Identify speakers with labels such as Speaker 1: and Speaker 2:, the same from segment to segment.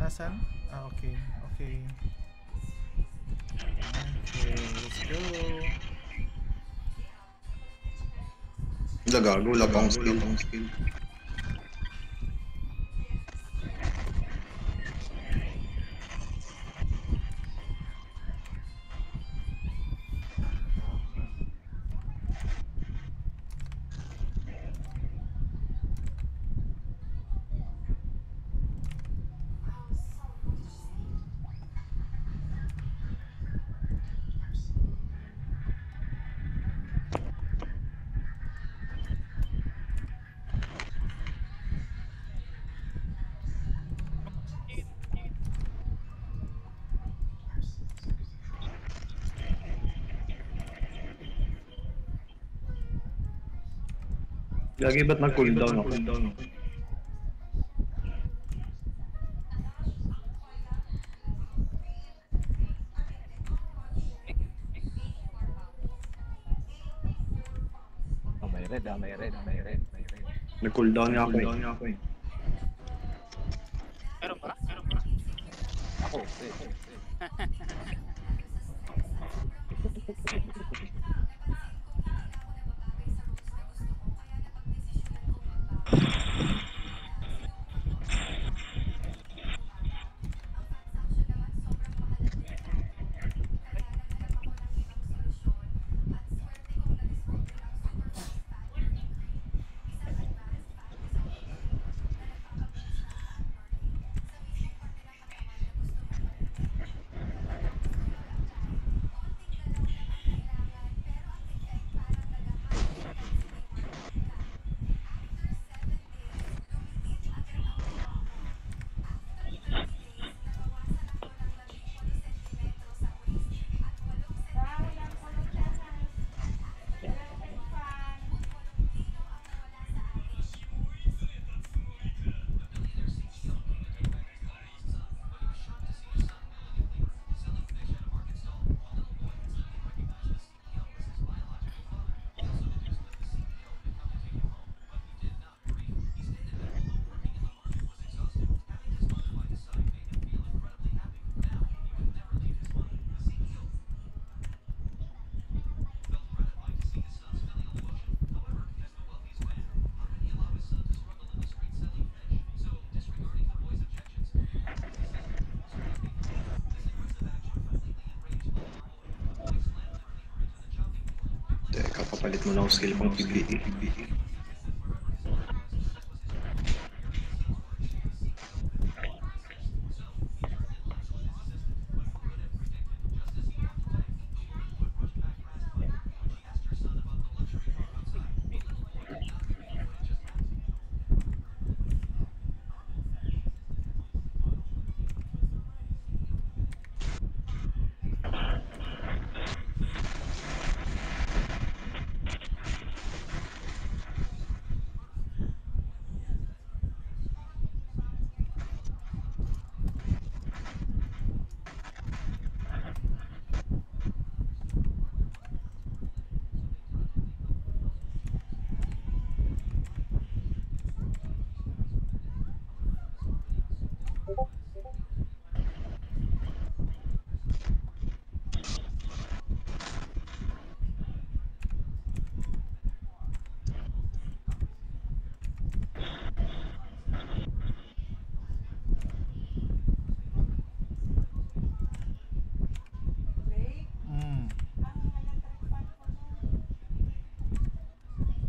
Speaker 1: Nasaan? Ah, okay. Okay. Okay, let's go.
Speaker 2: Gago, wala pang skill. Gagi, ba't nag-cooldown ako?
Speaker 3: Oh, may red, may red.
Speaker 2: Nag-cooldown nga ako eh.
Speaker 4: Meron ba?
Speaker 3: Ako, red.
Speaker 2: Teka, kapalit mo lang skill pang PBE.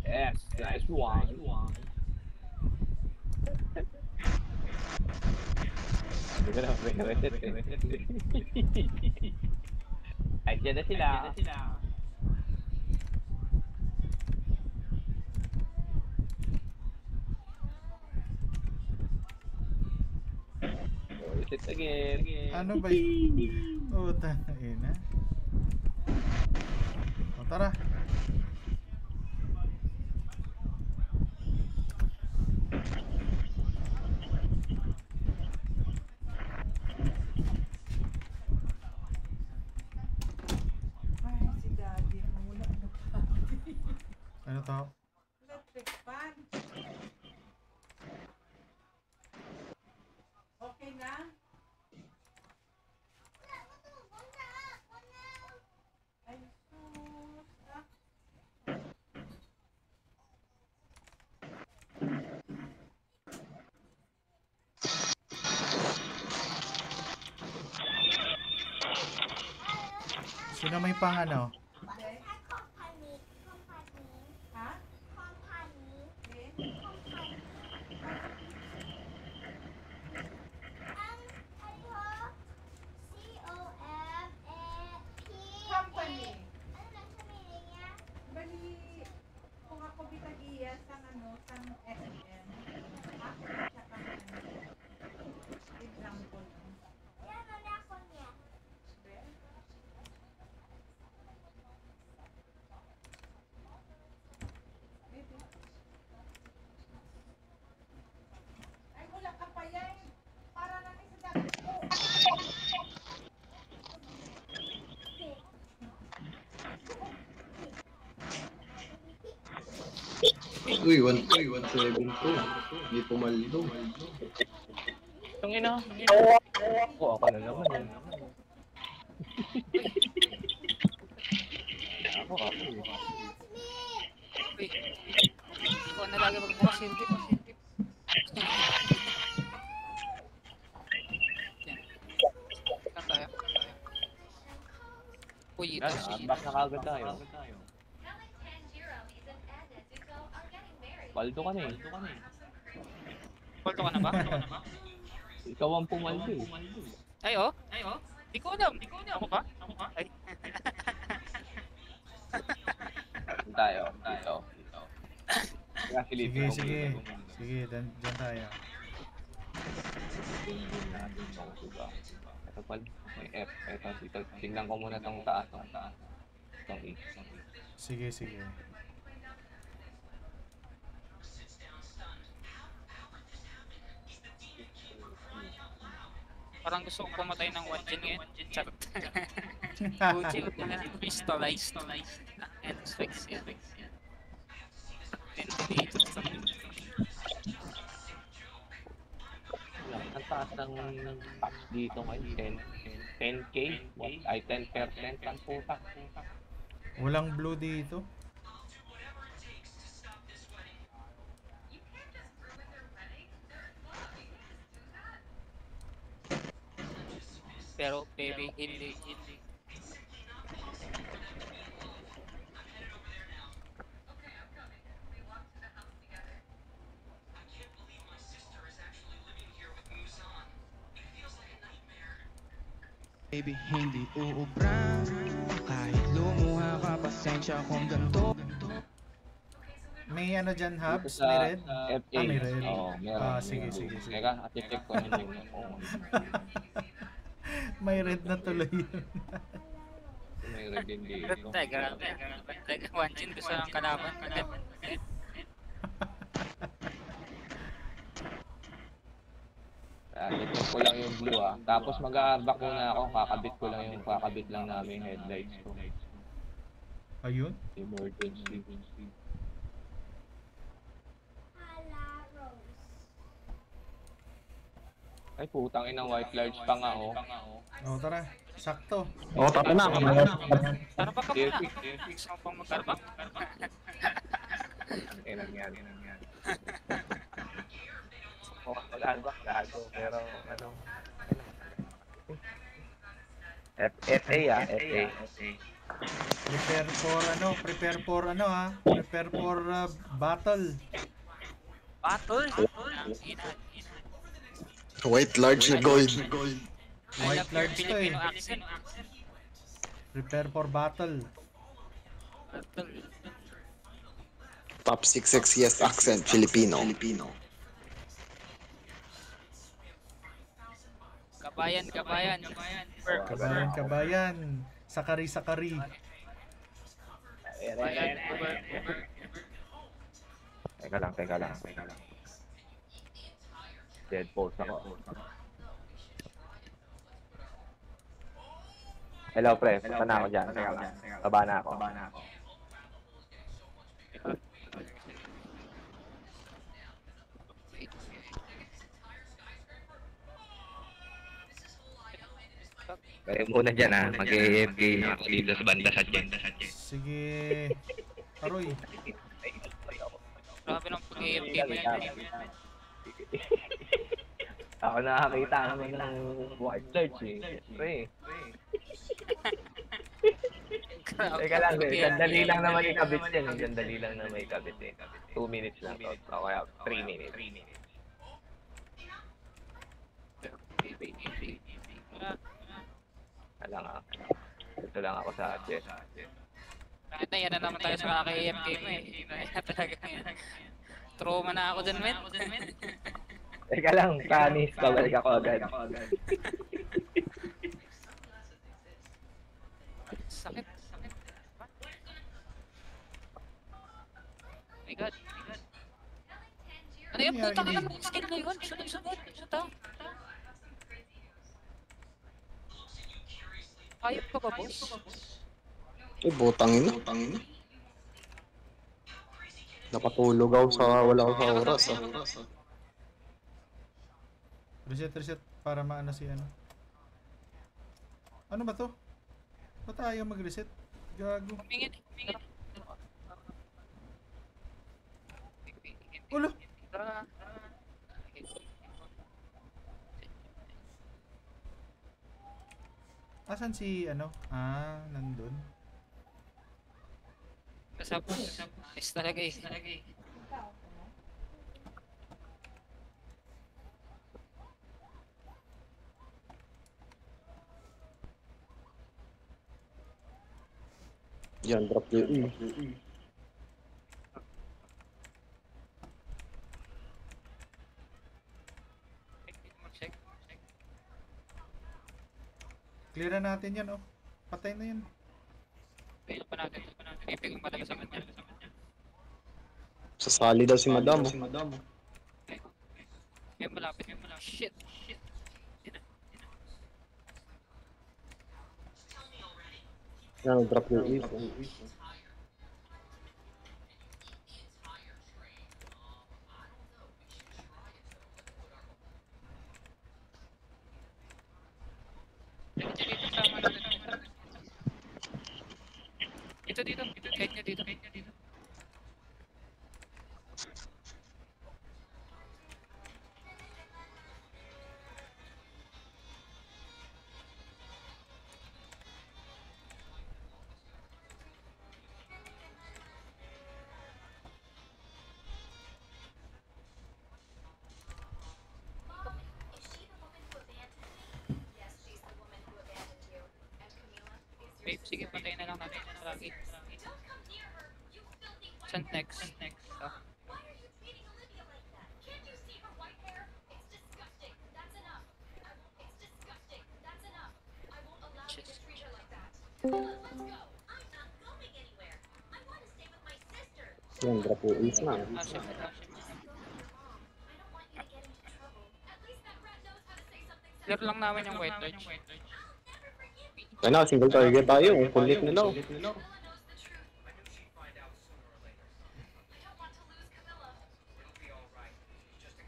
Speaker 3: Yes, nice one. Hindi ko na may red. Andiyan na sila. Oh, is it again?
Speaker 1: Ano ba yun? Oh, tangina. O, tara.
Speaker 5: Ay, si Daddy. Muna ano pa.
Speaker 1: Ano to?
Speaker 5: Electric fan. Okay na?
Speaker 1: Sino may pang ano?
Speaker 5: Hindi. Ha? Hindi. Company. Bali, kung ako bitagiya sang ano, sang SM. Ako siya company. Example. Hindi. Maybe. Ay, wala ka pa yan. Para lang sa dati ko.
Speaker 2: Uy, 1-7 to. Hindi pumaldo.
Speaker 3: Yung ina. Ako na naman. Ako.
Speaker 4: Wait. Ikaw na lagi magbukas yung tip. Saan tayo? Uy, ito.
Speaker 3: Back na kagad tayo. Paldo ka na eh.
Speaker 4: Palto ka na ba?
Speaker 3: Ikaw ang pumaldo eh.
Speaker 4: Ay, oh. Di ko alam. Ako ba? Ay.
Speaker 3: Tayo. Kaya Felipe,
Speaker 1: Sige, dyan tayo.
Speaker 3: Ito pala, may F. Ito, tingnan ko muna tong taas. Itong E.
Speaker 1: Sige.
Speaker 4: Parang gusto kong pumatay ng 1 gen ngayon. Charot. Gucci, crystallized. And fix yan. Ventilated sa
Speaker 3: Ang taas ng packs dito ngayon, 10K? Ay, 10% ang putak.
Speaker 1: Walang blue dito.
Speaker 4: Pero baby, hindi.
Speaker 6: Baby, hindi uubra. Kahit lumuha ka, pasensya kung ganito.
Speaker 1: May ano dyan, Hubs?
Speaker 3: Dito
Speaker 1: May
Speaker 3: sa
Speaker 1: red?
Speaker 3: FA.
Speaker 1: May red.
Speaker 3: Oo, meron.
Speaker 1: Sige.
Speaker 3: Teka, at-check ko yun yung
Speaker 1: May red na tuloy yun.
Speaker 3: may red din dito.
Speaker 4: Teka. 1 gen gusto ng kalaban.
Speaker 3: I-check ko lang yung blue ah. Tapos mag-a-arback muna ako. Kakabit lang namin headlights ko.
Speaker 1: Ayun.
Speaker 3: Emergency. Ay putang inang white large pa nga oh.
Speaker 1: Tara. Sakto.
Speaker 3: Tara na.
Speaker 4: Tara pa ka muna. Gusto mo pang mag-arbak?
Speaker 3: Inang yan. Mag-arback gago pero ano. FA ah, FA.
Speaker 1: Prepare for battle.
Speaker 4: Battle?
Speaker 7: White large na gold.
Speaker 1: White large to eh.
Speaker 4: Filipino accent.
Speaker 1: Prepare for battle.
Speaker 4: Battle.
Speaker 7: Top 66 yes accent Filipino.
Speaker 4: Kabayan.
Speaker 1: Kabayan. Sakari.
Speaker 4: Kabayan.
Speaker 3: Teka lang. Dead pose ako. Hello pre, punta na ako dyan. Teka lang. Baba na ako. Kaya muna dyan ha, mag-AFK na ako dito sa banda sa dyan.
Speaker 1: Sige. Aroy.
Speaker 4: Grabe ng pag-AFK mo yan.
Speaker 3: Ako nakakita naman ng white search eh. Pre. Teka lang, sandali lang naman ikabit yan. Sandali lang naman ikabit eh. 2 minutes lang to. O kaya 3 minutes. Alam nga. Ito lang ako sa chess.
Speaker 4: Kahit na yan na naman tayo sa kaka-AFK mo eh. Kaya talaga yan. Trauma na ako dyan, men.
Speaker 3: Teka lang, promise, babalik ako agad.
Speaker 4: Sakit. My God. Ano yung puta ka ng skill na yun? Shoot ah. Ayop ka ba, boss?
Speaker 7: Butang ina. Napatulog ako sa wala ako sa oras.
Speaker 1: Reset para maano si ano. Ano ba to? Ba't ayaw mag-reset? Gago.
Speaker 4: Humingin.
Speaker 1: Ulo! Asan si ano? Nandun.
Speaker 4: Kasapos. Is talaga eh.
Speaker 7: Yan, drop yung E.
Speaker 4: Check.
Speaker 1: Clearan natin yan, oh. Patay na yan.
Speaker 4: Pain pa natin. Ipigong pa tayo sa kanya.
Speaker 7: Sasali daw si Madam.
Speaker 4: Yan malapit. Shit.
Speaker 7: Yan, drop yung E.
Speaker 4: Dito. Kahit nyo dito. Babe, sige, patayin na lang natin. Lagi. Saan next? Ah. Just...
Speaker 7: Yan, drop yung E na.
Speaker 4: shit. Clear lang namin yung white lodge.
Speaker 7: Kaya na, single target tayo. Ang kulit nila.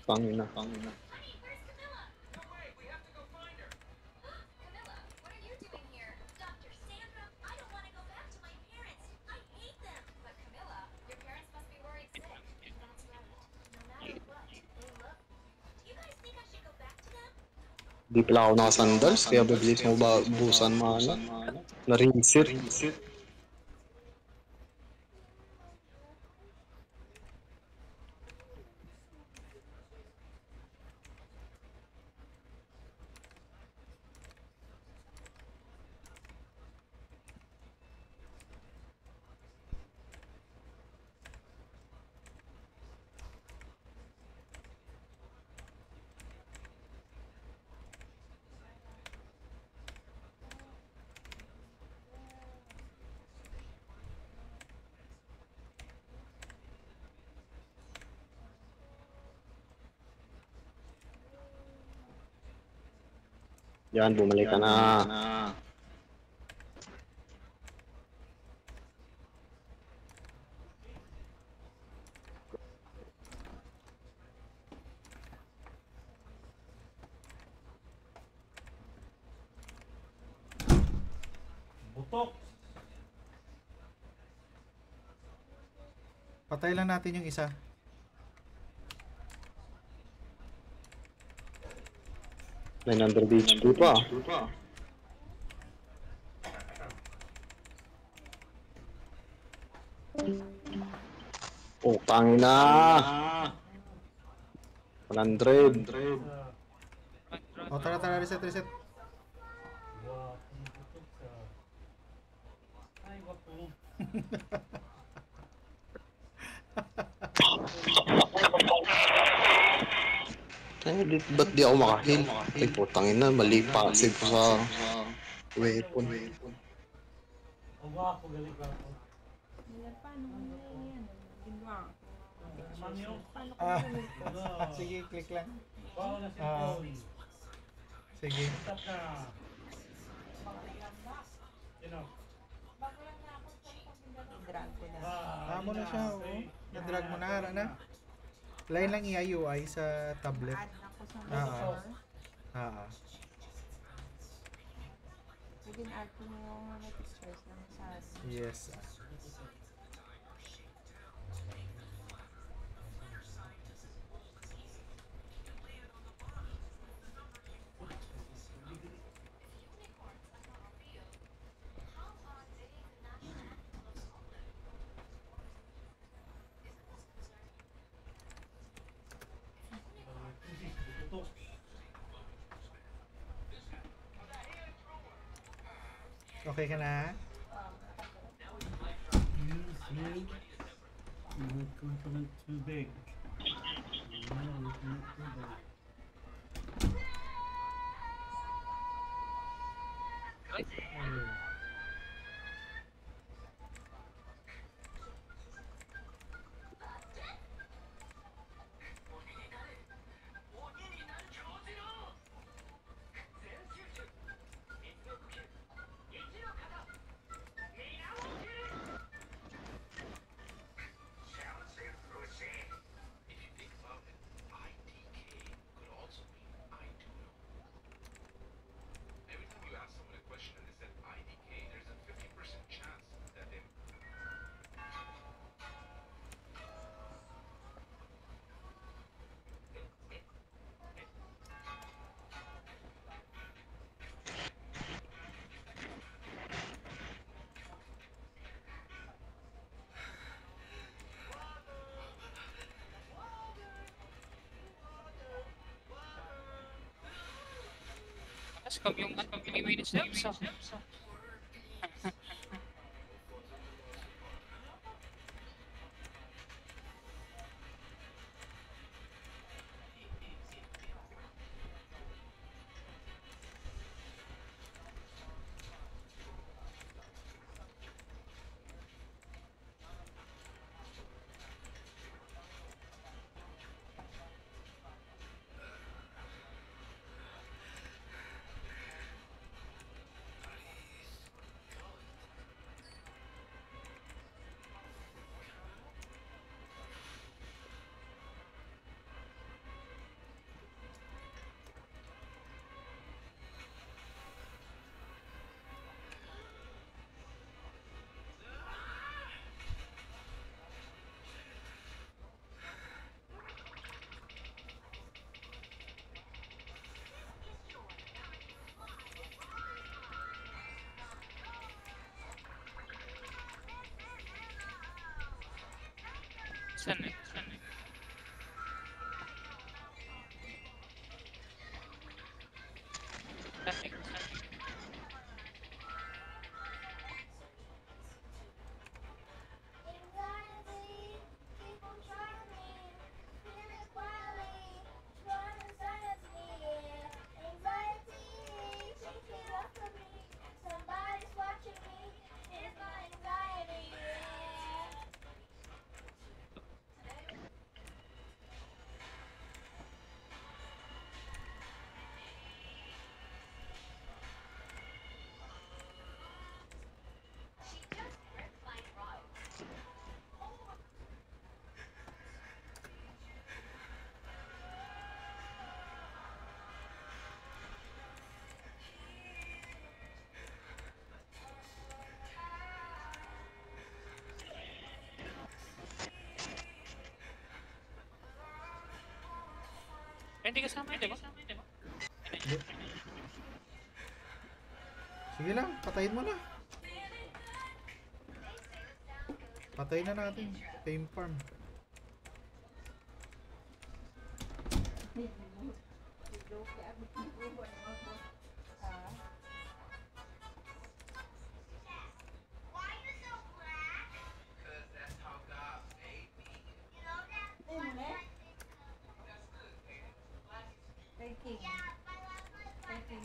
Speaker 7: Pangina. Di pala ako nakasandals, kaya bibilis mo ba busan maano? Na-rinsir. Yan, bumalik ka na.
Speaker 1: Butok! Patay lang natin yung isa.
Speaker 7: May under HP pa. Utang na. 100.
Speaker 1: O, tara, reset.
Speaker 7: Ba't di ako makahil? Ay, putang ina, mali pa. Save ko sa weapon.
Speaker 1: Sige, click lang. Sige. Mo na siya, oh. Na-drag mo na, hara na. Line lang i-UI sa tablet.
Speaker 5: Pwede na-add ko mo yung mga pictures ng sa...
Speaker 1: Yes. Okay ka na?
Speaker 8: Not too big. No, not too big.
Speaker 4: Tapos yung 3 minutes na isa. Saan eh? Hindi kasama yun, di ba?
Speaker 1: Sige lang, patayin mo na. Patay na natin. Tame farm.
Speaker 5: Taking. Taking.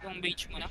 Speaker 4: Yung beach mo na.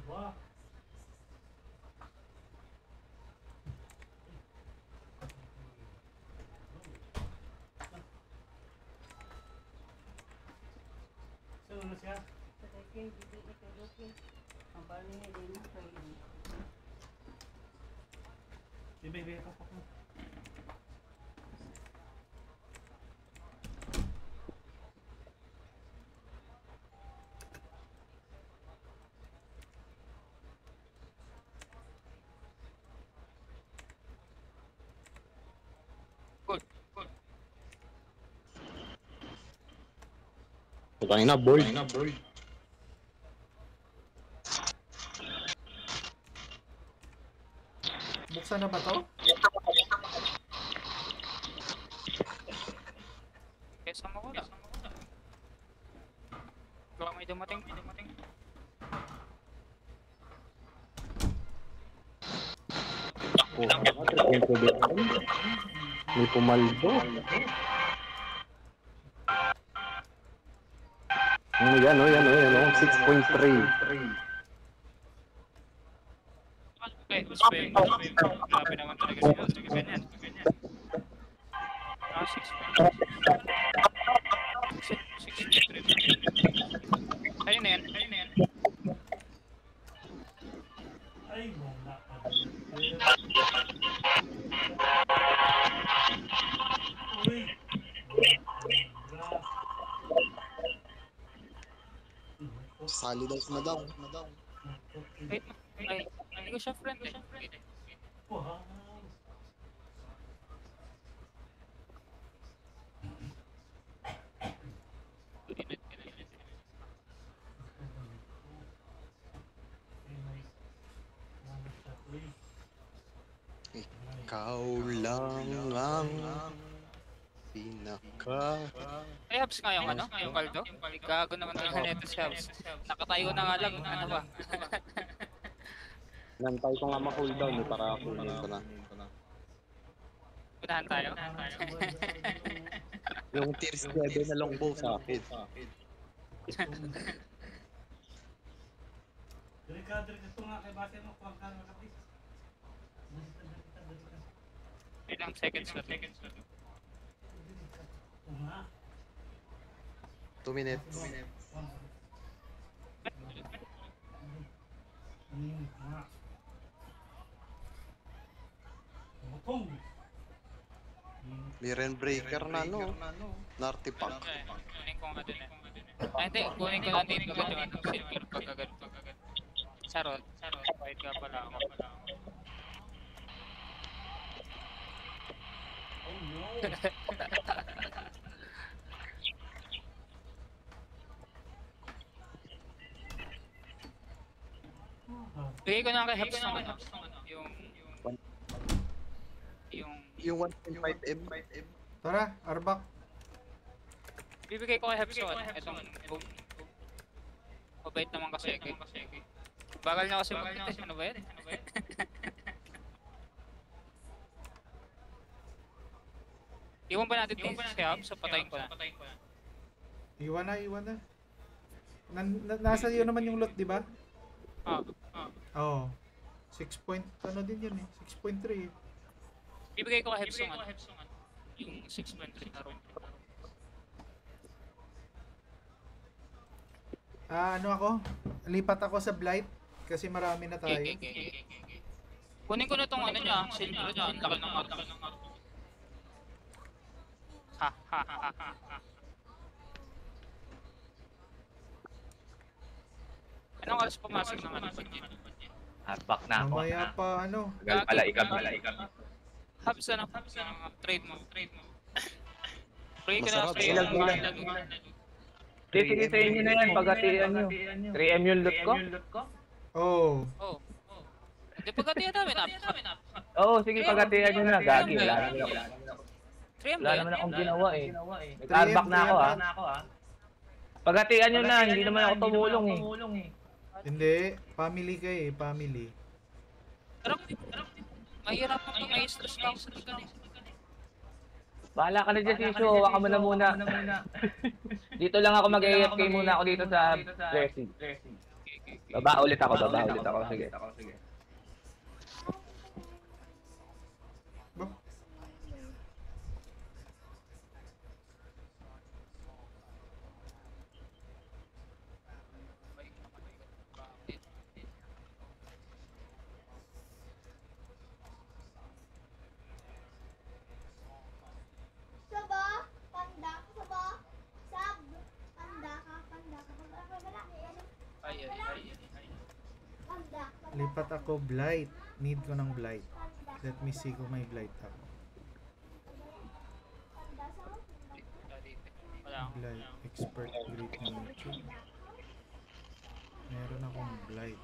Speaker 8: Wah. Saan na siya? Ibe, papak mo.
Speaker 4: Good.
Speaker 7: Putangin na, boy.
Speaker 1: Buksan na ba to?
Speaker 4: Kesa mo wala. Baka may dumating.
Speaker 7: May pumaldo. Yan, 6.3.
Speaker 4: Spend. Grabe naman talaga sila. Ganyan. 6. Ayun na yan.
Speaker 8: Ay, wala ka. Uy.
Speaker 7: Sali daw si Madam.
Speaker 4: Wait, ay, hindi ko siya friend eh.
Speaker 8: Wow.
Speaker 7: Ikaw lang ang pinaka...
Speaker 4: Ay, Habs nga yung yung Caldo. Gago naman talaga neto si Habs. Nakatayo na nga lang, ano ba?
Speaker 7: Nantay ko nga ma-cooldown para kunin ko na.
Speaker 4: Punahan tayo.
Speaker 7: Yung tier 7 na longbow sa akin.
Speaker 8: Delikado ito nga kay base mo kung kano kapis.
Speaker 4: Ilang seconds na.
Speaker 7: 2 minutes. Miren breaker na no. Nartipak.
Speaker 4: Kunin ko nga din eh. Ay, hindi. Kunin ko lang dito agad yung silver pag agad. Charot. Wait ka pala ako.
Speaker 8: Oh no.
Speaker 4: Bigay ko na kay Habs ng
Speaker 7: Yung 1.5M.
Speaker 1: Tara, Arbak.
Speaker 4: bibigay ko kay Habs yung itong boom. Mabait naman kasi. Bagal na kasi mag-test. Ano ba yan? Iwan ba natin si Habs? So patayin ko na.
Speaker 1: Iwan na. Nasa iyo naman yung lot, di ba? Oo. 6 point, ano din yun eh. 6.3 eh.
Speaker 4: Bibigay ko kay Habs yung 6.3 na room.
Speaker 1: Ano ako? Lipat ako sa Blight kasi marami na tayo.
Speaker 4: Okay. Kunin ko na tong ano niya, silver niya. Ang laki ng art. Ha. Anong oras pumasok ng ano?
Speaker 3: Back na ako.
Speaker 1: Mamaya pa ano.
Speaker 3: Tagal pala, ikab.
Speaker 4: Habs ano? Trade mo. Bigay ko na
Speaker 7: Masarap,
Speaker 4: sa
Speaker 7: ilag mo lang.
Speaker 3: Sige sa inyo na yan, pagatian nyo. 3M yung loot ko?
Speaker 1: Oh.
Speaker 4: Hindi pagkatiya namin.
Speaker 3: Oo, sige, pagatian nyo na. Gagi, wala naman akong ginawa eh. Nag-arback na ako ha. Pagatian nyo na, hindi naman ako tumulong eh.
Speaker 1: Hindi, family ka eh, family.
Speaker 4: Pero mahirap mo itong i-stress lang sa ganun.
Speaker 3: Bahala ka na dyan, Sisyo. Waka mo na muna. Dito lang ako mag-AFK muna ako dito sa Blessing. Baba ulit ako. Sige.
Speaker 1: Ba?
Speaker 5: Saba, panda, saba, sab, panda ka, panda ka, wala.
Speaker 4: Ay.
Speaker 5: Panda,
Speaker 1: Lipat ako blight. Need ko ng blight. Let me see kung may blight ako.
Speaker 4: Wala akong.
Speaker 1: Blight. Expert great nature. Meron akong blight.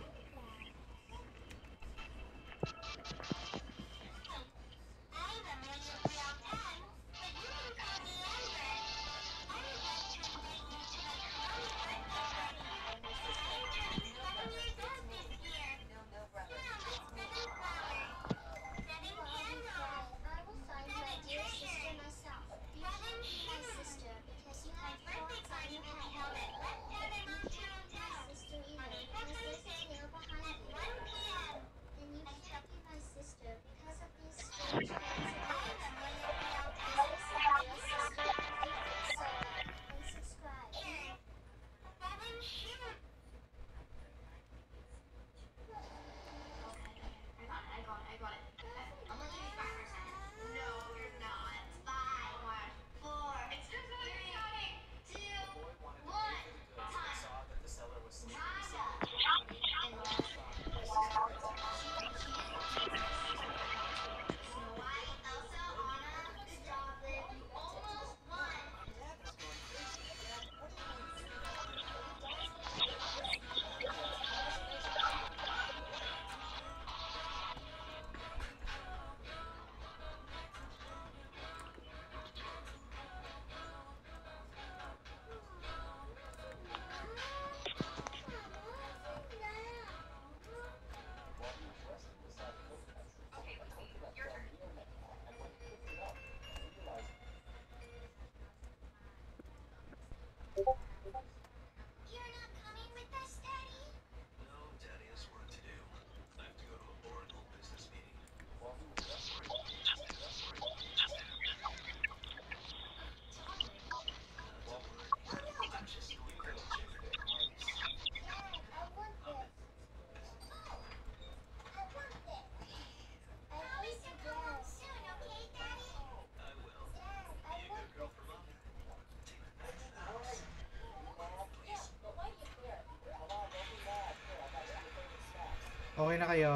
Speaker 1: Okay na kayo?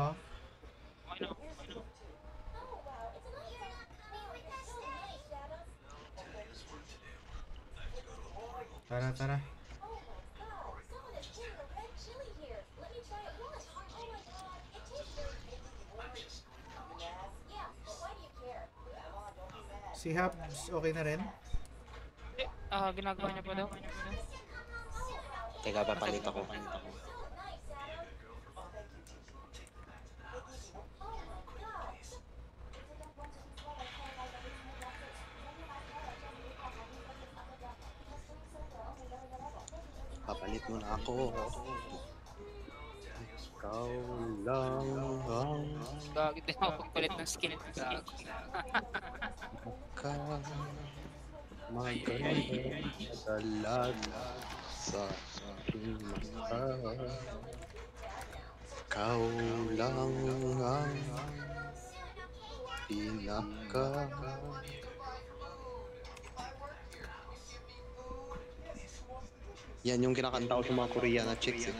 Speaker 4: Okay na.
Speaker 1: Tara. Si Habs, okay na rin?
Speaker 4: Ginagawa niya pa daw.
Speaker 7: Teka, papalit ako. Papalit muna ako. Ikaw lang ang
Speaker 4: Gagawin din ako pagpalit ng skin.
Speaker 7: maganda sa aking mata. Ikaw lang ang pinaka. Yan yung kinakanta ko sa mga Korean na chicks eh.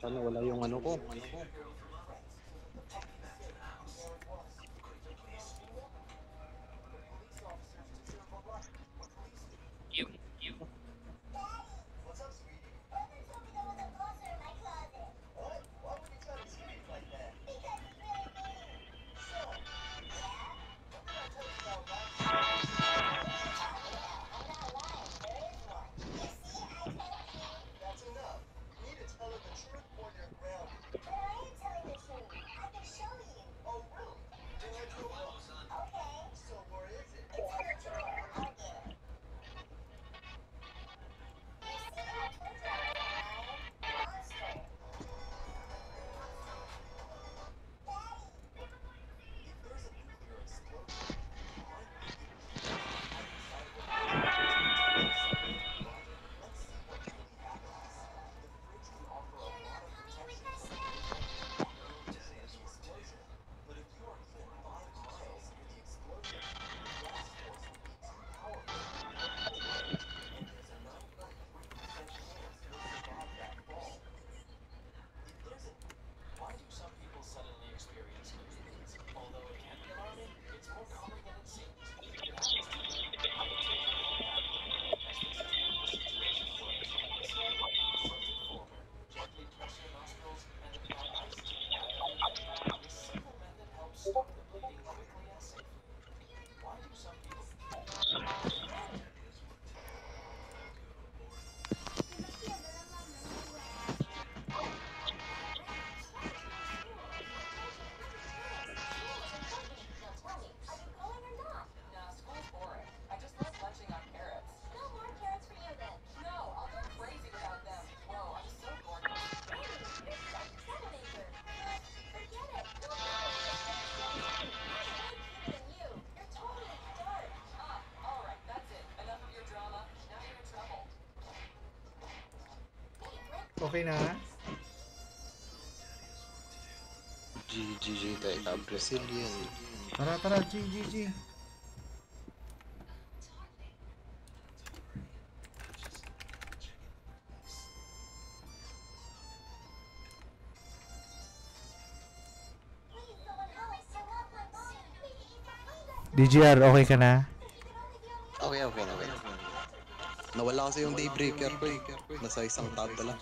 Speaker 7: Sana wala yung ano ko.
Speaker 4: You.
Speaker 1: Okay na?
Speaker 7: GG tayo Brazilian.
Speaker 1: Tara, G. DGR, okay ka na?
Speaker 7: Okay. Nawala kasi yung daybreaker ko eh. Nasa isang tab lang.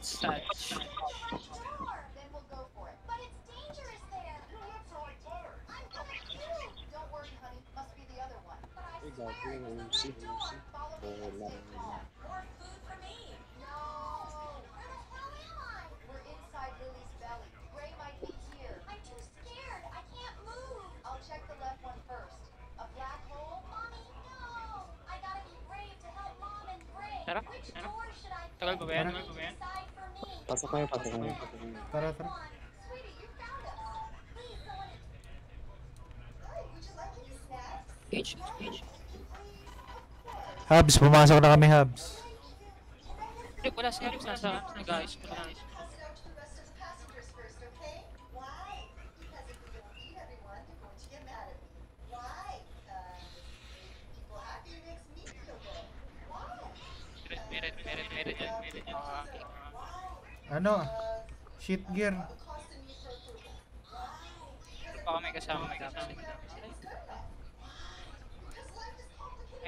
Speaker 4: Such. Tara. Tagal ba yan?
Speaker 7: Pasok kayo.
Speaker 1: Tara.
Speaker 4: Page.
Speaker 1: Hubs, pumasok na kami, Hubs.
Speaker 4: Hindi, wala si Harry. Nasa nag-ayos ko lang. Meron yan.
Speaker 1: Ano? Shit gear.
Speaker 4: Baka may kasama.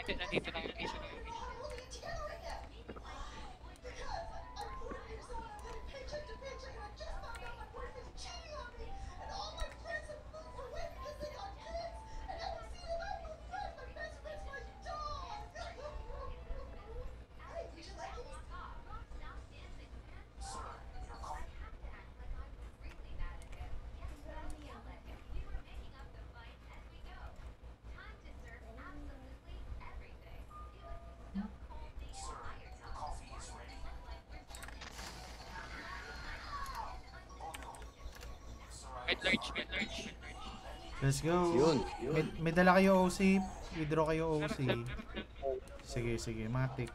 Speaker 4: Nandito lang. Mid large.
Speaker 1: Let's go.
Speaker 7: Yun.
Speaker 1: May dala kayo OC. Withdraw kayo OC. Sige. Matik.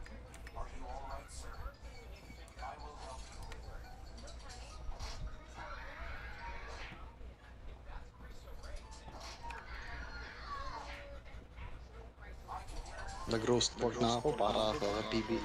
Speaker 7: Nag-roast pork na ako para sa PBE.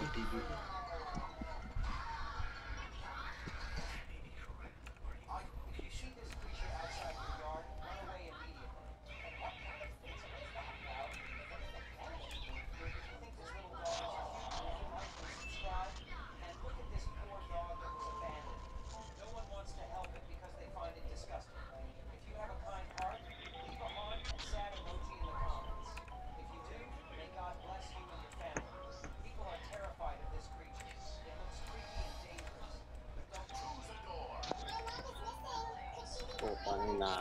Speaker 7: Putang na.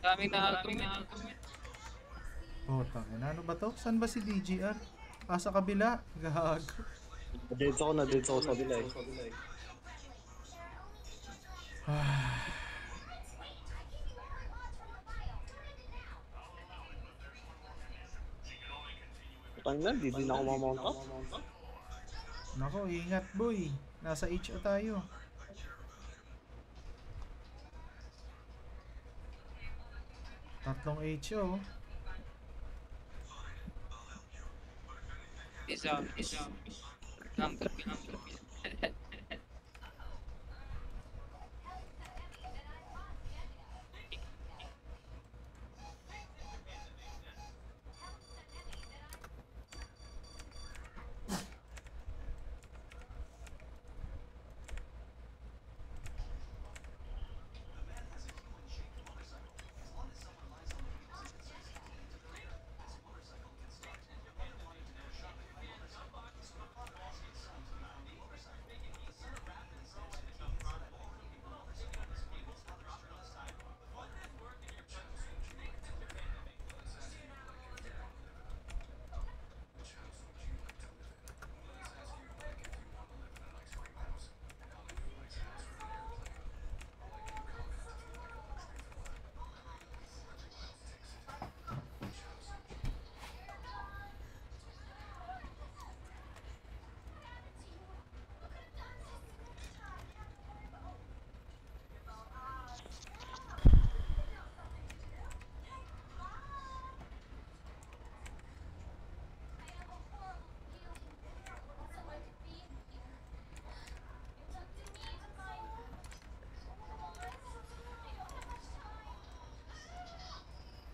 Speaker 4: Daming na.
Speaker 1: Oh, tangin. Ano ba to? Saan ba si DGR? Ah, sa kabila. Gago.
Speaker 7: Na-deads ako sa bila eh. Putang na, di din ako mamount up.
Speaker 1: Nako, ingat boy. Nasa HO tayo. Tatlong HO.
Speaker 4: Isa. Number.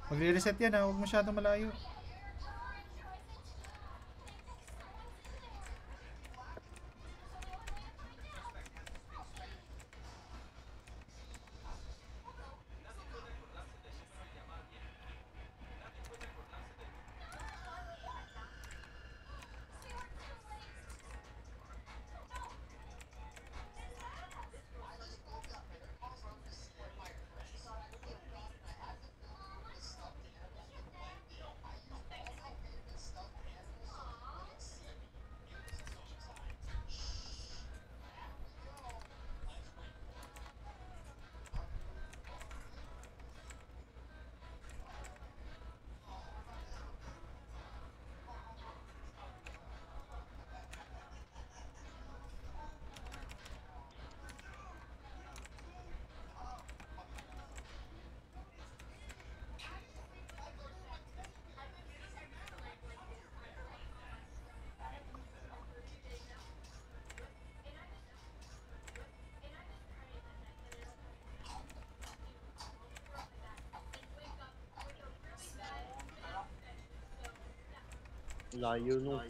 Speaker 1: Magre-reset yan ha. Huwag masyadong malayo.
Speaker 7: Layo nung...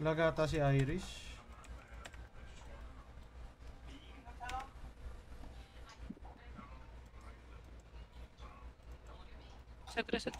Speaker 1: Lagata si Irish.
Speaker 4: Reset.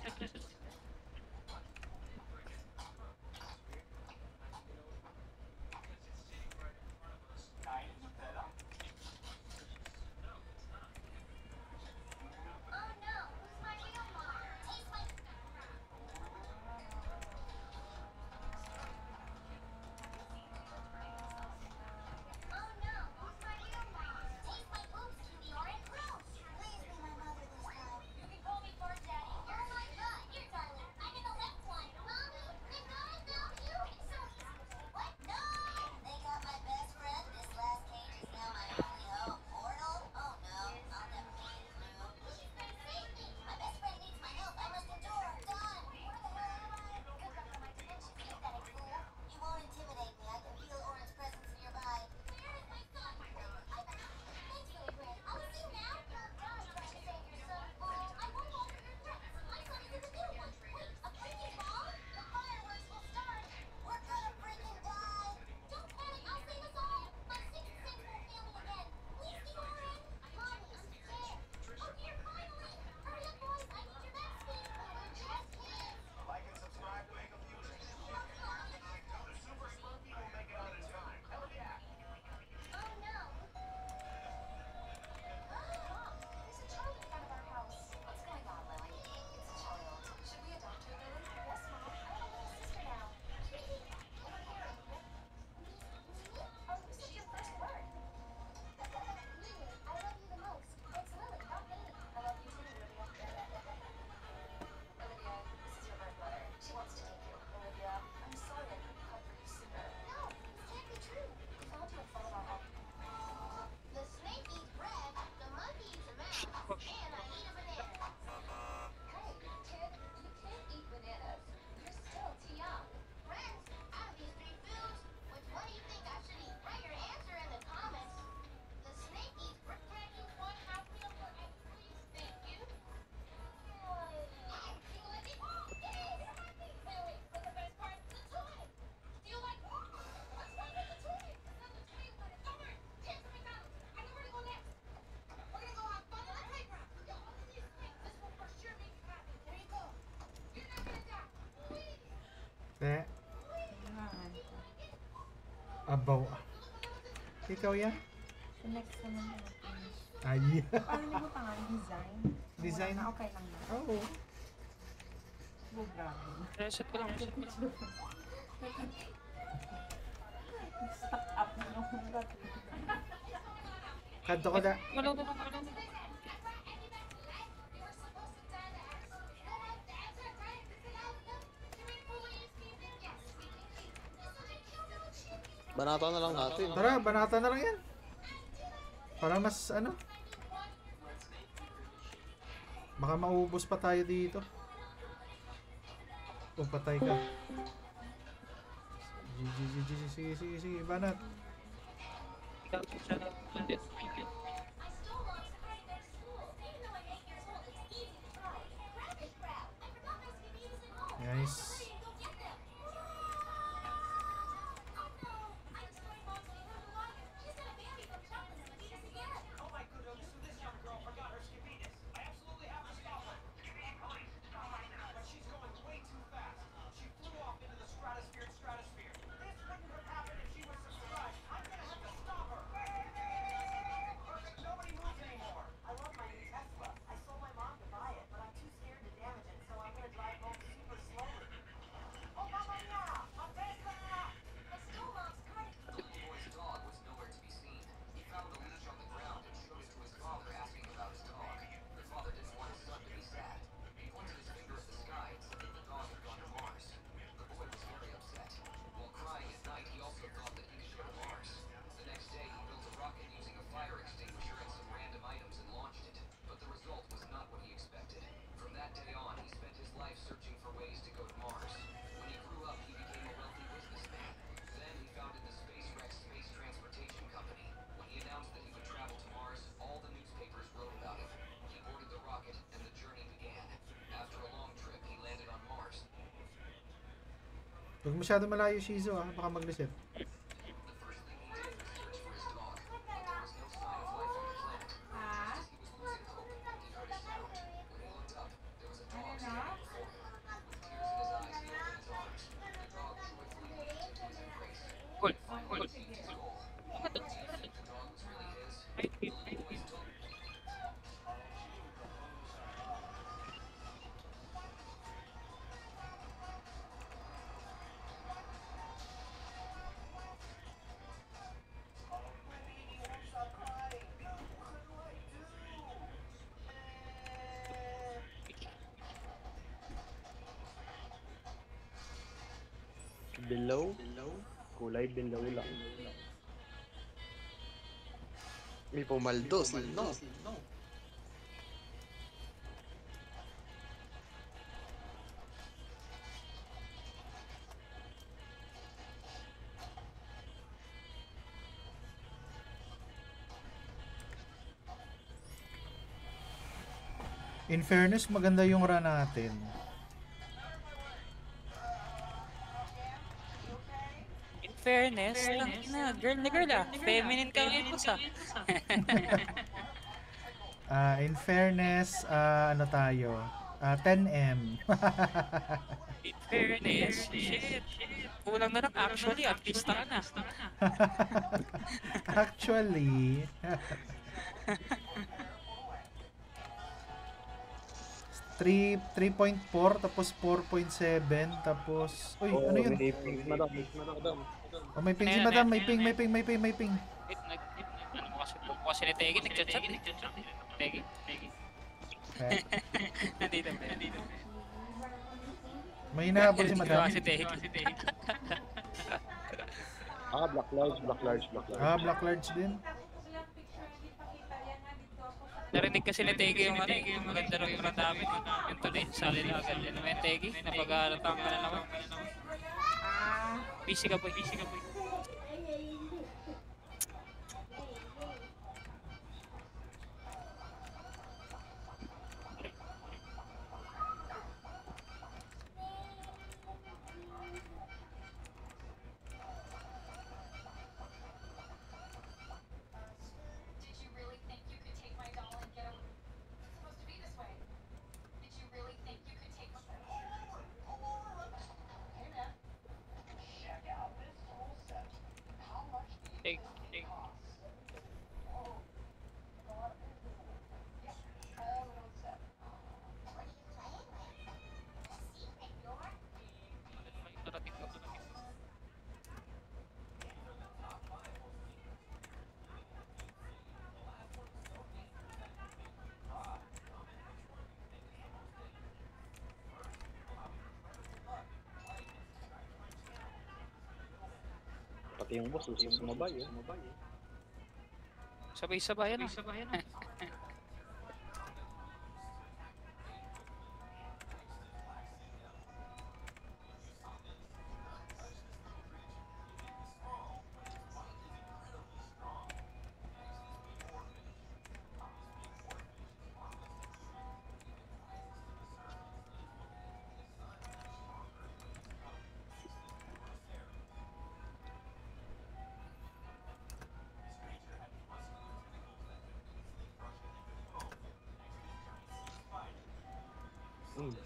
Speaker 1: Abaw. Ikaw yan?
Speaker 5: The next one naman.
Speaker 1: Ay.
Speaker 5: Paano niyo butangan? Design?
Speaker 1: Design?
Speaker 5: Wala na, okay lang na.
Speaker 1: Oo.
Speaker 5: Oh, grabe.
Speaker 4: Reset ko lang. Reset ko lang.
Speaker 5: Stuck up na nung rato.
Speaker 1: Kanto ko na.
Speaker 4: Wala.
Speaker 7: Banata na lang natin.
Speaker 1: Tara, banata na lang yan. Para mas ano. Baka maubos pa tayo dito. O patay ka. Sige, banat. Nice. Huwag masyado malayo, Shizu, ah. Baka mag-reset.
Speaker 4: Cool.
Speaker 7: Below? Kulay below lang. May pumaldo, sino?
Speaker 1: In fairness, maganda yung run natin.
Speaker 4: In fairness, lang na, girl na girl ah. Feminine ka ngayon boss ah.
Speaker 1: In fairness, ano tayo? 10M.
Speaker 4: In fairness, shit. Kulang na lang actually, artista ka na.
Speaker 1: Actually, 3.4 tapos 4.7 tapos uy, ano yun?
Speaker 7: May pink, madam.
Speaker 1: Oh, may ping si madam, may ping.
Speaker 4: Ano mo kasi ni Tegi, nagchat-chat. Tegi. Nandito.
Speaker 1: May hinahabol si madam.
Speaker 4: Si Tegi.
Speaker 7: Black large.
Speaker 1: Black large din.
Speaker 4: Narinig kasi ni Tegi yung ano, maganda raw yung namin. Yung tuloy, sali na agad din naman Tegi. Napag-aalatang ka na naman. Busy ka boy. Take.
Speaker 7: Pati yung boss, sumabay eh.
Speaker 4: Sabay-sabayan na.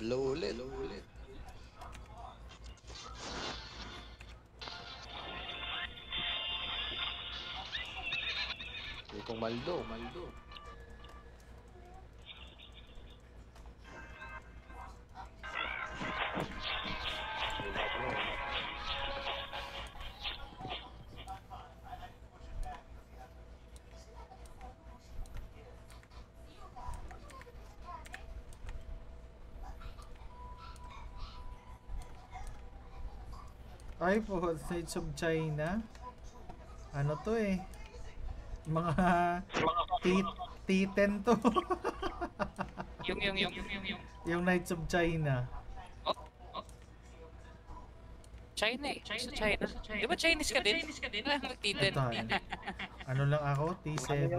Speaker 7: Blow ulit. Itong Maldo.
Speaker 1: Ay po, Knights of China. Ano to eh? Mga T10 to.
Speaker 4: Yung.
Speaker 1: Yung Knights of China.
Speaker 4: China eh. Sa China. Di ba Chinese ka din? Wala kang T10.
Speaker 1: Tayo. Ano lang ako? T7.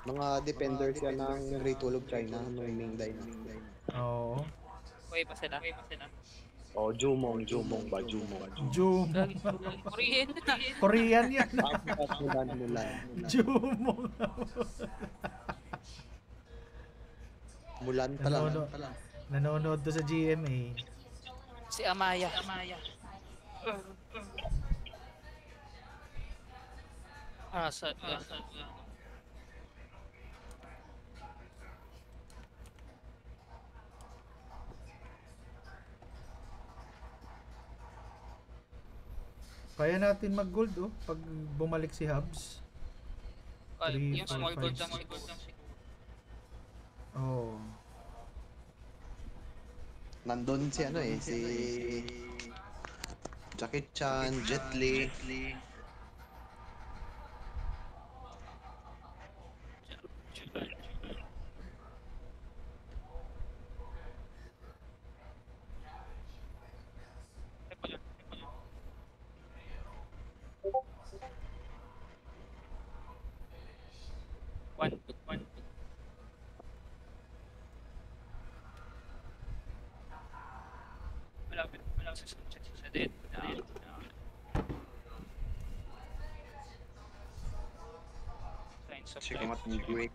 Speaker 7: Mga defenders yan ng Great Wall of China, may Mingday na.
Speaker 1: Oo.
Speaker 4: Way pa sila.
Speaker 7: Oh, Jumong ba? Jumong.
Speaker 4: Korean na.
Speaker 1: Korean yan.
Speaker 7: Mulan.
Speaker 1: Jumong.
Speaker 7: Mulan pa lang.
Speaker 1: Nanonood to sa GMA.
Speaker 4: Si Amaya. Sad.
Speaker 1: Kaya natin mag-gold oh, pag bumalik si Hubs.
Speaker 4: Yung small gold lang siguro.
Speaker 1: Oh.
Speaker 7: Nandun si si Jackie Chan, Jet Li.
Speaker 4: One. Malapit sa din. Signs of
Speaker 7: Check
Speaker 4: life.
Speaker 7: out ni Greg.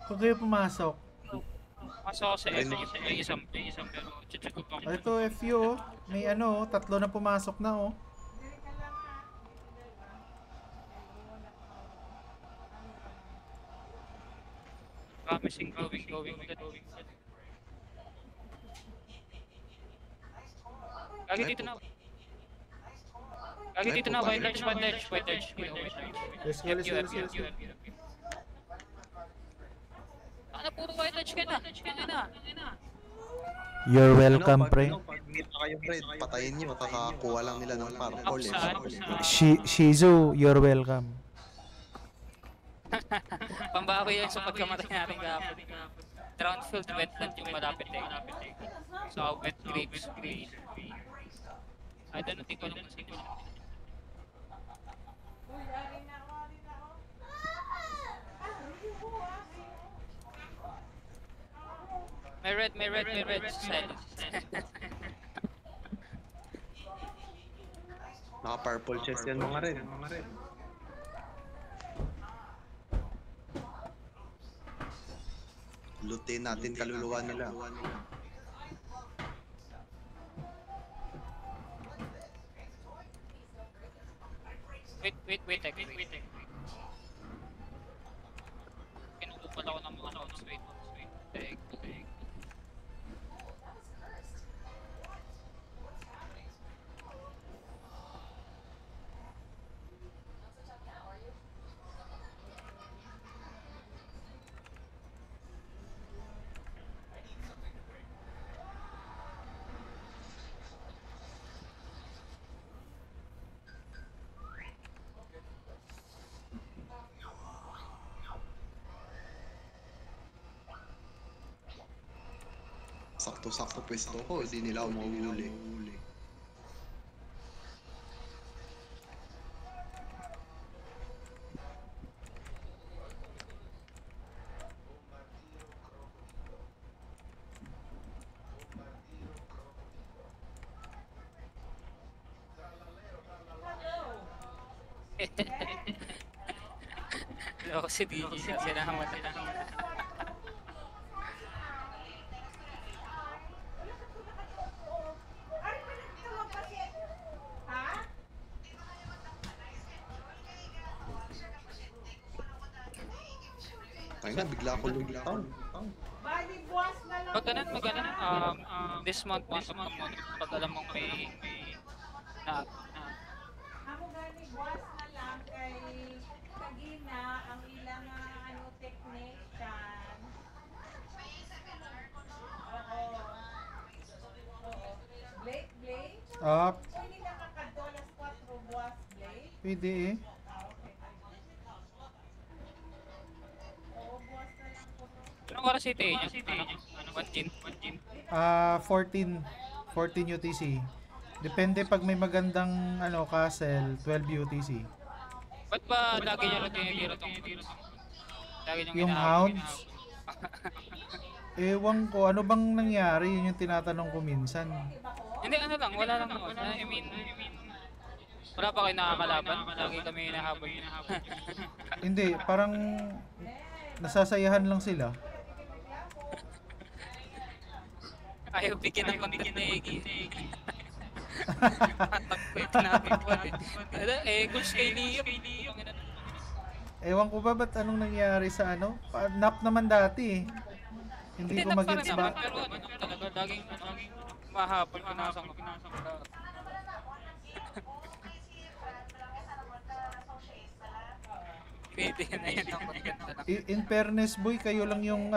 Speaker 1: Kung kayo pumasok.
Speaker 4: Pasok ako sa FU. May isang pero check ko pa.
Speaker 1: Ito FU oh. May ano oh, 3 na pumasok na oh.
Speaker 4: Promising going. Gagi dito na, white edge.
Speaker 1: Let's go.
Speaker 4: Ano, puro white edge ka na.
Speaker 1: You're welcome, pre.
Speaker 7: Pag meet na kayo, Fred, patayin nyo. Makakakuha lang nila ng purple
Speaker 1: Shizu, you're welcome.
Speaker 4: Pambawi yan sa pagkamatay natin kahapon. Drownfield wetland yung malapit eh. So, wet grapes. I don't know, di ko alam kasi ito. May red. Silent.
Speaker 7: Naka-purple chest yan mga red. Lutin natin kaluluwa nila.
Speaker 4: Wait, wait. Kinukupal ako ng mga notes. Wait. Tek.
Speaker 2: Sakto-sakto pwesto ko, hindi nila ako mahuhuli.
Speaker 4: Loko si DJ. Sinama nila.
Speaker 5: Ay, pinagtawag kasi. Ha?
Speaker 2: Tayo na, bigla ako lumitaw.
Speaker 5: Bali, buwas na lang.
Speaker 4: Pag ganun, this month, pag alam mong may na
Speaker 5: Ako gani, buwas na lang kay Kagina, ang ilang technician. Oo. Blake? Pwede nakakadto alas 4 buwas, Blake?
Speaker 1: Pwede eh.
Speaker 5: Oo, buwas na lang po to.
Speaker 4: anong oras ito eh? Ano, 1 gin?
Speaker 1: 14 UTC. Depende pag may magandang castle, 12 UTC.
Speaker 4: Ba't ba lagi nyo rin tinitira itong lagi nyo
Speaker 1: Yung hounds? Ewan ko, ano bang nangyari? Yun yung tinatanong ko minsan.
Speaker 4: Hindi, ano lang, wala lang naman. I mean, wala pa kayo nakakalaban? Lagi kami hinahabol.
Speaker 1: Hindi, parang nasasayahan lang sila.
Speaker 4: Ayaw bigyan ng content na Egi. Wait natin po eh. Guls kay Liam.
Speaker 1: Ewan ko ba ba't anong nangyari sa nap naman dati eh. Hindi ko magets ba?
Speaker 4: Pero ano, talaga, laging mahapon pinasang. Pwede na yan ang content na lang.
Speaker 1: In fairness boy, kayo lang yung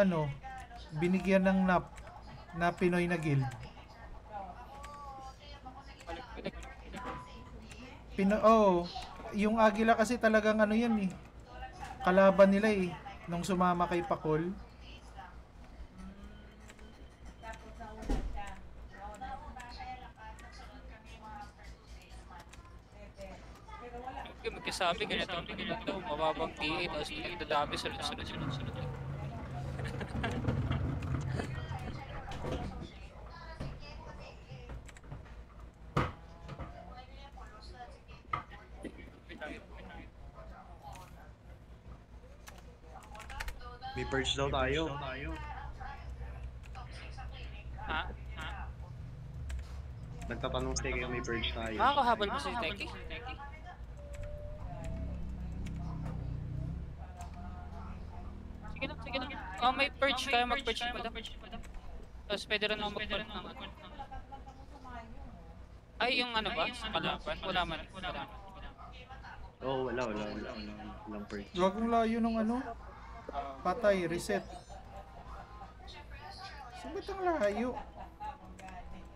Speaker 1: binigyan ng nap na Pinoy na guild. Yung Agila kasi talagang yan eh. Kalaban nila eh nung sumama kay Pakol.
Speaker 5: Tapos nauna siya. Pero wala.
Speaker 4: Magkasabi ganito daw, mababang TA, tapos pinagdadabi sunod.
Speaker 7: May purge daw tayo.
Speaker 4: Ha?
Speaker 7: Nagtatanong si kayo may purge tayo.
Speaker 4: Makakahabol mo si Teki? Sige lang. Oh, may purge kaya mag-purge pa daw. Tapos pwede rin ako mag-purge ng Ay, yung ano ba? Sa kalaban? Wala man.
Speaker 7: Oo, wala. Walang purge.
Speaker 1: Huwag mong layo nung patay, reset. Sabat ang layo.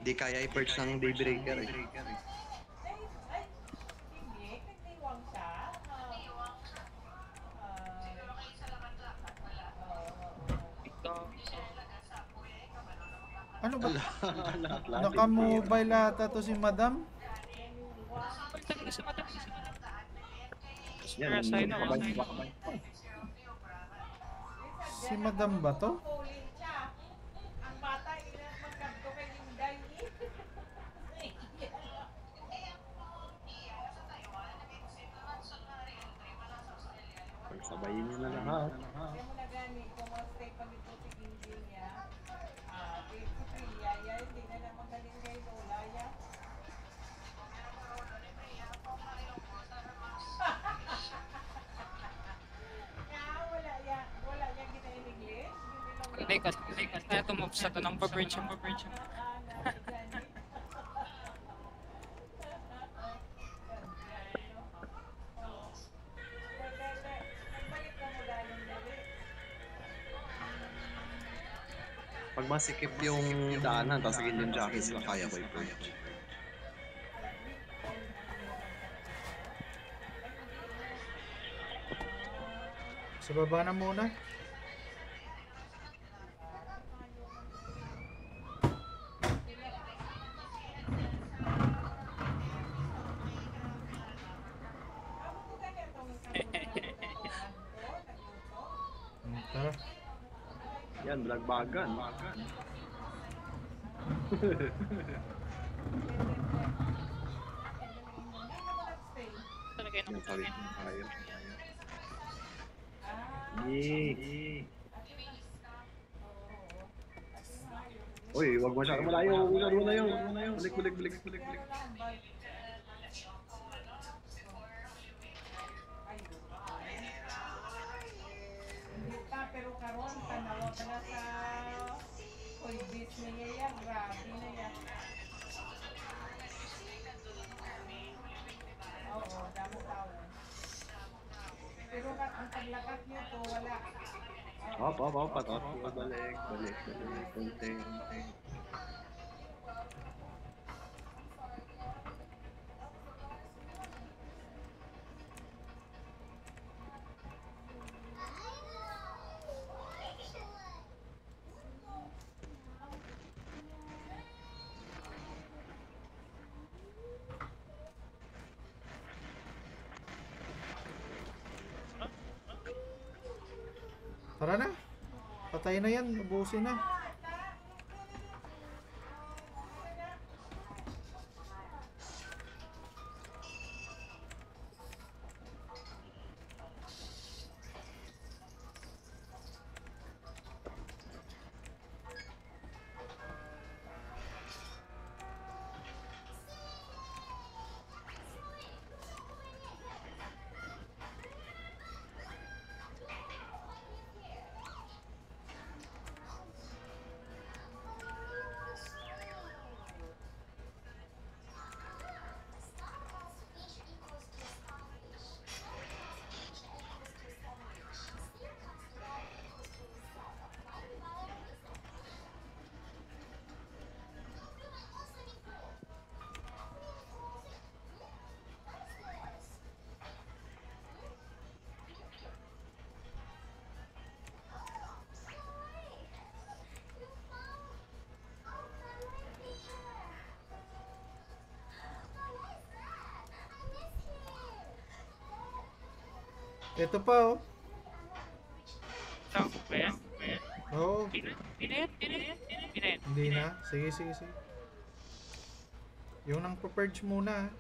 Speaker 7: Di kaya i-purge ng Daybreaker eh.
Speaker 5: Hindi, nagdiwang siya.
Speaker 1: Ano ba? Naka-mobile ata to si Madam?
Speaker 7: Yan,
Speaker 1: Si Madam ba to?
Speaker 5: Ulit siya. Ang bata, ilan magkabdo kay Linday.
Speaker 7: pagsabayin nyo na lahat.
Speaker 5: Kaya mo na gani, kung stay pa nito si Gingy niya, si Priya, hindi na naman galing kay Lola,
Speaker 4: Likod. Kaya tumove sa to ng pa-bridge.
Speaker 2: Pag masikip yung daanan, tapos yung jacket sila, kaya ko i-purge.
Speaker 1: Sa baba na muna. Tara.
Speaker 2: Yan, blagbagan.
Speaker 4: Talaga yun.
Speaker 2: Yan, sorry. Tayo. Yee. Uy, wag masyadong malayo. Ulan mo na yun. Balik.
Speaker 5: Hindi pa, pero karon tanawa pa na sa Coibis niya yan. Grabe na yan. Oo, damo tao. Pero ang paglakat niyo to, wala.
Speaker 2: Patot. Balik. Konti.
Speaker 1: Tara na. Patay na yan. Ubusin na. Ito pa oh.
Speaker 4: So, kaya?
Speaker 1: Oo.
Speaker 4: Pinayan.
Speaker 1: Hindi na. Sige. Yung nang purge muna.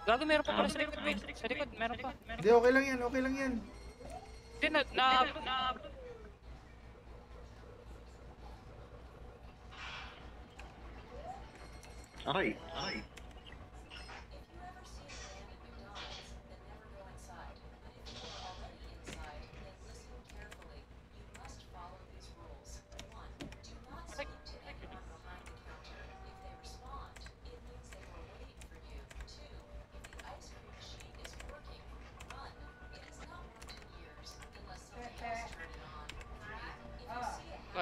Speaker 4: Gago, meron pa pala sa likod. Wait, sa likod, meron pa.
Speaker 1: Hindi, okay lang yan.
Speaker 4: Hindi,
Speaker 2: Aray.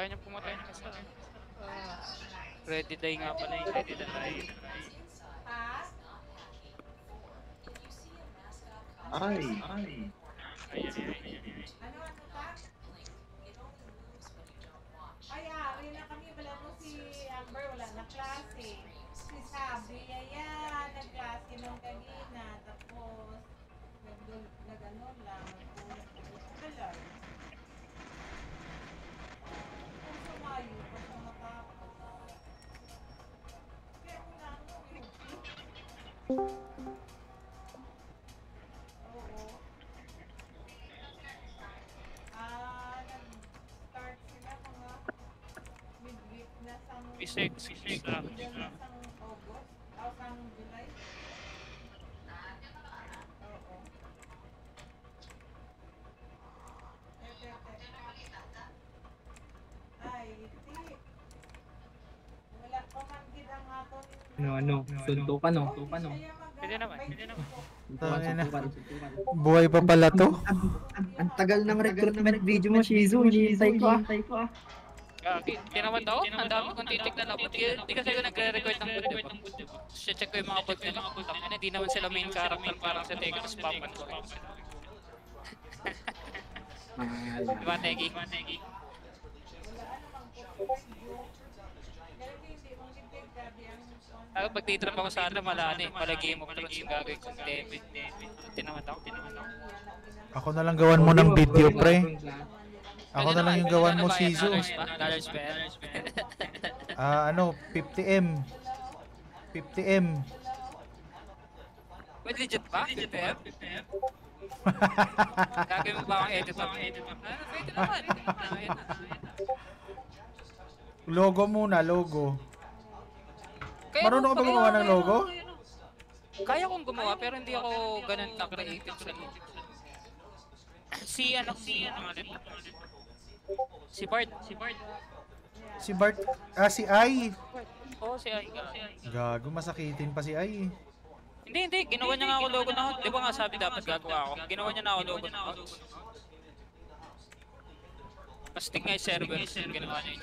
Speaker 4: kaya niya pumatay na kasi. Ready die nga pala yung ready die.
Speaker 5: Ha?
Speaker 2: Ay.
Speaker 4: Ay.
Speaker 5: Ano ta? Ay, ari na kami. Wala mo si Amber. Wala na klase. Si Sabi, ayan. Nagklase nung kanina. Tapos, nag-ano lang. Wala. Kung sumayo, kung sumatapos. Kaya kung na ano, oo. Nag-start sila mga midweek na sang
Speaker 4: Bisik lang.
Speaker 5: sang August, sang July. Oo. Wala pa man gid ang aton.
Speaker 3: Suntukan, no?
Speaker 4: Pwede naman.
Speaker 1: Buhay pa pala to.
Speaker 3: Ang tagal ng recruitment video mo, Shizu. Hinihintay ko, ah.
Speaker 4: Tinawad ako, ang dami kong titignan na bot. Hindi kasi ako nagre-record ng bot, diba? Check ko yung mga bot nila. Hindi naman sila main character, parang sa Teka, tapos papan ko. Diba, Teki? Pag titrap ako sa ano, mala Game of Thrones yung gagawin kong David. Tinawad ako.
Speaker 1: Ako na lang gawan mo ng video, pre. Ako na lang yung gawan mo, Shizu.
Speaker 4: Dollars ba yan?
Speaker 1: 50M. 50M.
Speaker 4: Wait, legit ba? 50M? Gagawin mo ba akong editor? Pwede naman.
Speaker 1: Logo muna, logo. Marunong ka ba gumawa ng logo?
Speaker 4: Kaya kong gumawa pero hindi ako ganun ka-creative sa Si Bart.
Speaker 1: Si Bart, si Ai.
Speaker 4: Oo, si Ai.
Speaker 1: Gago, masakitin pa si Ai.
Speaker 4: Hindi. Ginawa niya nga ako logo na hot. Di ba nga sabi dapat gagawa ako? Ginawa niya na ako logo na hot. Mas ting nga yung server. Ginawa niya.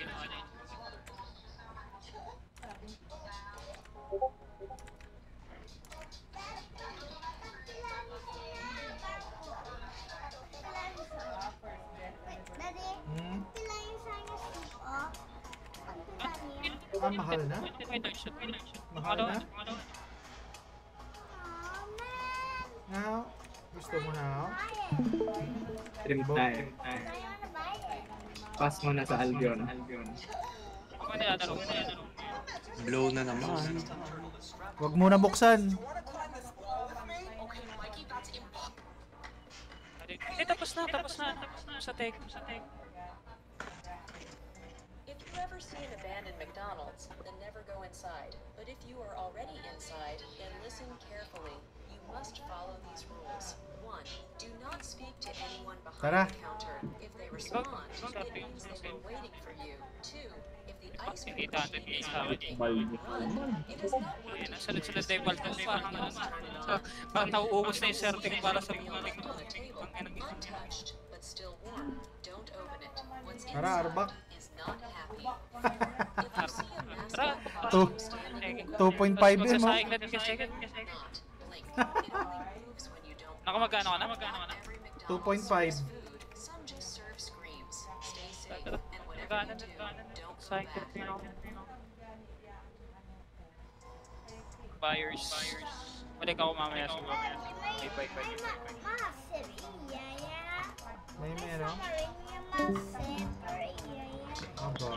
Speaker 1: Mahal na? Mahal na? Now, gusto mo na?
Speaker 3: Trim time. Pass mo na sa Albion.
Speaker 7: Blow na naman.
Speaker 1: Huwag mo na buksan.
Speaker 4: Tapos na sa tech.
Speaker 9: If you ever see an abandoned McDonald's, then never go inside. But if you are already inside, then listen carefully. You must follow these rules. 1. Do not speak to anyone behind the counter. If they respond, it means that they're waiting for you. 2. If the ice cream machine is working, run. It is not working.
Speaker 4: Sunod-sunod na yung baltas. Parang nauubos na yung certain para sa bumaling.
Speaker 9: Untouched, but still warm. Don't open it. What's
Speaker 1: Tara,
Speaker 9: inside
Speaker 1: Arbak.
Speaker 9: is not happy. If you see a massive
Speaker 1: Two.
Speaker 9: possum standing
Speaker 1: 2.5 din mo.
Speaker 4: Magsasayang na din kasi.
Speaker 9: not blink. It only moves when you don't.
Speaker 4: Nakamagkano ka na?
Speaker 9: Every McDonald's
Speaker 1: 2.5.
Speaker 9: serves food. Some just serve screams. Stay safe, and whatever you do, don't go back.
Speaker 4: Buyers. Balik ako mamaya sa mamaya. Bye.
Speaker 1: May meron? Aba.